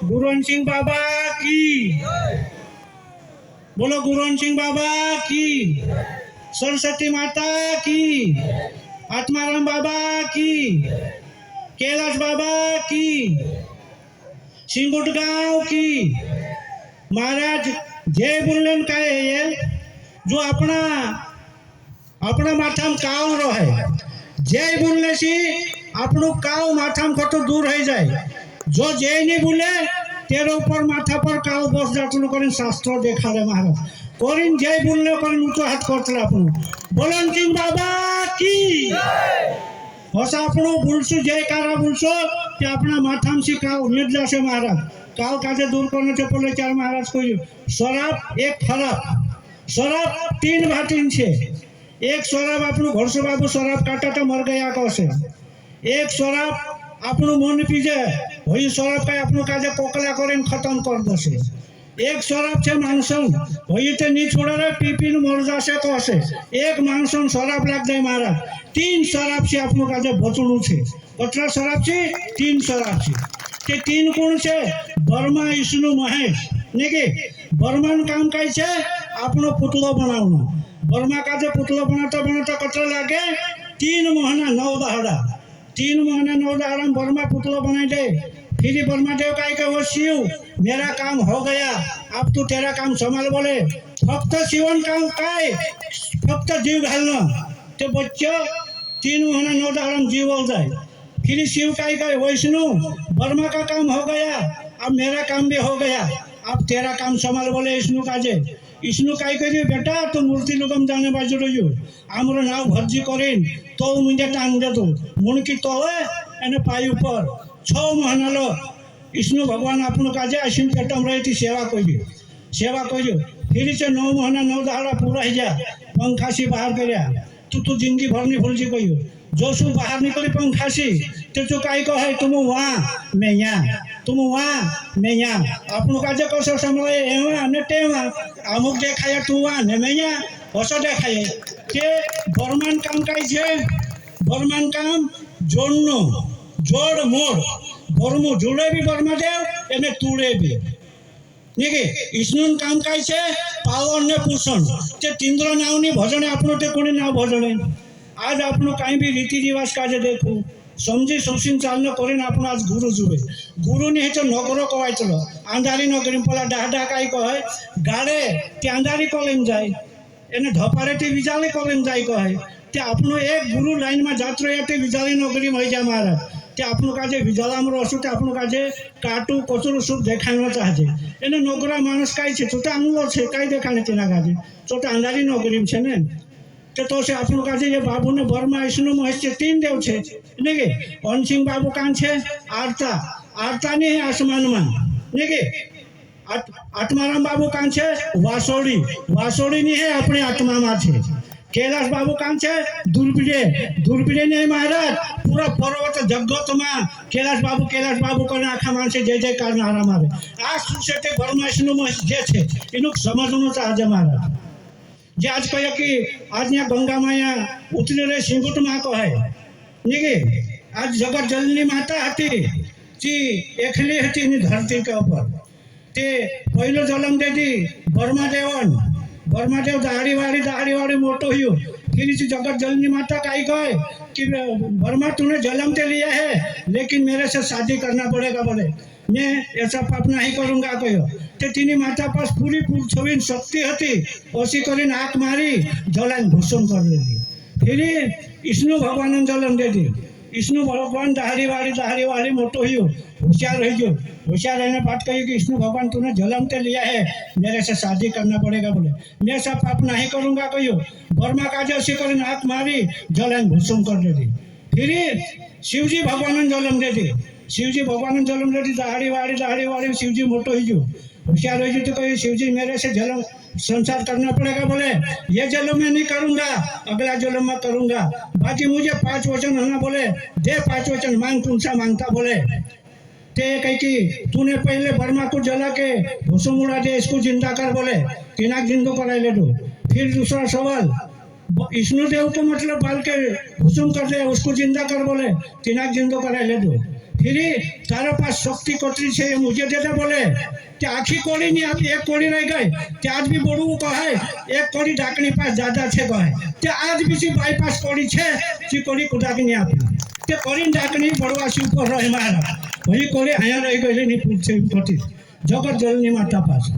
गुरुवंश सिंह बाबा की। बोलो गुरुवंश सिंह बाबा की। सरस्वती माता की। आत्माराम बाबा की। कैलाश बाबा की। सिंगुट गांव की। महाराज जय बोलने का है ये जो अपना अपना माथाम काव रहे। जय बोलने से આપણું કાવ માથામાં ખોટું દૂર થઈ જાય। જો જય નહીં બોલે તેના ઉપર માથા પર કાવ બસ જાતનું કરીને શાસ્ત્રો દેખાડે મહારાજ। કરીને જય બોલને કરીને ઊંચો હાથ કરતલે આપણું બોલન સિંહ બાબા की। બસ આપણું બોલશું જયકારા બોલશો કે આપણા માથામાં સી કાવ નીટ જશે મહારાજ। કાવ કાજે दूर करने से पहले चार महाराज को शराब एक खराब। शराब तीन भाटीन छे। एक शराब આપણું ઘરસો બાબુ शराब કાટાટા મર ગયા કહે। एक शराब આપણું મન પીજે વહી शराब કઈ આપણું કાજે કોકલા કરીને ખતમ કરી દેશે। एक शराब છે માણસન વહી તે ની છોડે રે પી પીને મર જશે કહે। એક માણસન शराब લાગ જાય મહારાજ। तीन शराब છે આપણું કાજે બચણું છે। કેટલા शराब છે? तीन शराब છે। તે तीन કોણ છે? ब्रह्मा विष्णु महेश ने के ब्रह्माનું કામ કઈ છે? આપણો પુતળો બનાવવાનો। ब्रह्मा કાજે પુતળો બનાવતા બનાવતા કેટલા લાગે? 3 મહિના 9 દહાડા। 3 महीना 9 दहाड़ा में ब्रह्मा पुतला बनाई दे। फिर ब्रह्मा देव का कहो शिव मेरा काम हो गया अब तू तेरा काम संभाल। बोले फक्त शिवन काम काय फक्त जीव घालना। ते बच्चों 3 महीना 9 दहाड़ा में जीव हो जाए। फिर शिव का कहे वैष्णु ब्रह्मा का काम हो गया अब मेरा काम भी हो गया अब तेरा काम संभाल। बोले विष्णु काजे विष्णु काय करी बेटा तू मूर्ति लोकम जाने बाजू रही आमरो नाव भर्जी करीन तो मुझे टांग दे तू मुणकी तो एने पाई ऊपर 6 महीना लो विष्णु भगवान आपनो काजे असीम पेटम रही सेवा करी। फिर से 9 महीना 9 दहाड़ा पूरा ही जा पंखासी बाहर कर्या। तू जिंदगी भर नहीं भूल जी कही जो शू बाहर निकली पंखासी तो तू कई कहे तुम वहाँ मैं यहाँ तुम वहाँ मैं यहाँ आपनो काजे कसो समले एवा ने तेवा अमुक देखाय तू वहाँ ने मैं यहाँ कसो देखाय के बर्मान काम कई छे। बर्मान काम जोड़नो जोड़ मोड़ बर्मो जोड़े भी बर्मा देव एने तूड़े भी नहीं विष्णु काम कई छे पावन ने पोषण ते तीन्द्र नावनी भजने आपनो ते कोणी नाव भजने। आज आपनो कई भी रीति रिवाज काजे देखो समझी समझी चालना करीने आपनो आज गुरु जुए। गुरु ने तो नगरो कवाय चलो अंधारी नगरी पेला डाहा कई कहे गाड़े ते अंधारी कलेम जाए एने धपारे ते विजाली कलेम जाए कहे ते आपनो एक गुरु लाइन में जात रहे ते विजाली नगरी में जाए महाराज ते आपनो काजे विजाला में रसू ते आपनो काजे काटू कचरू सूप देखानो चाहे एने नगरा मानस कई छे तो आंगलो छे कई देखाने तेना काजे तो अंधारी नगरी में छे ने तो से आपनो काजे ये बाबू ने ब्रह्मा विष्णु महेश 3 देव छे ने के अन सिंह बाबू कान छे आरता आरता ने आसमान में ने के आत्माराम बाबू कान छे वासोड़ी वासोड़ी नहीं है अपने आत्मा में छे। कैलाश बाबू कान छे दुर्बिड़े दुर्बिड़े ने महाराज पूरा पर्वत जगत में कैलाश बाबू करने आखा मानसे जय जयकार नारा मारे आ शू छे ते ब्रह्मा विष्णु महेश जे छे एनु समझनु चाहे महाराज। जे आज कहे कि आज यहाँ गंगा माया उतरी रही सिंगुट माँ कहे नहीं आज जगत जननी माता हती जी एकली हती धरती के ऊपर ते पहलो जन्म दे दी ब्रह्मादेव दाढ़ी वाड़ी मोटो हुई। फिर जगत जननी माता कही कहे कि ब्रह्मा तूने जन्म ते लिया है लेकिन मेरे से शादी करना पड़ेगा। बोले मैं ऐसा पाप नहीं करूँगा कहो ते तीनी माता पास पूरी छवि शक्ति हती ओसी करीने आँख मारी जलाने भूषण कर दी। फिर विष्णु भगवान जन्म दे दी। विष्णु भगवान दाढ़ी वाड़ी मोटो हुई होशियार रही गयो। होशियार रहने बात कही कि विष्णु भगवान तूने जन्म ते लिया है मेरे से शादी करना पड़ेगा। बोले मैं सब पाप नहीं करूँगा कहो ब्रह्मा काजे ओसी करीने आँख मारी जलाने भूषण कर दी। फिर शिवजी भगवान जन्म दे दी। शिवजी भगवान जन्म दे दी दाढ़ी वाड़ी शिवजी मोटो ही गयो होशियार रही गयो तो कही शिवजी मेरे से जन्म संसार करना पड़ेगा। बोले ये जन्म में नहीं करूंगा अगला जन्म में करूंगा बाकी मुझे 5 वचन होना। बोले दे 5 वचन मांग कौन सा मांगता। बोले ते कही कि तूने पहले ब्रह्मा को जला के भूसुम उड़ा दे इसको जिंदा कर। बोले तीनाक जिंदो कराई ले दो। फिर दूसरा सवाल विष्णु देव को मतलब बाल के भूसुम कर दे उसको जिंदा कर। बोले तीनाक जिंदो कराई ले दो। ફિરી તારા પાસ શક્તિ કતરી છે એ મુજે દેતા બોલે તે આખી કોળી ની આપી એક કોળી રહી ગઈ તે આજ બી બોલવું કહે એક કોળી ઢાંકણી પાસ દાદા છે કહે તે આજ બી સી બાયપાસ કોળી છે જે કોળી કુદાકી ની આપી તે કોળી ઢાંકણી બળવાસી ઉપર રહે મારા ભરી કોળી અહીંયા રહી ગયેલી ની પૂછે ખોટી જગત જલની માતા પાસે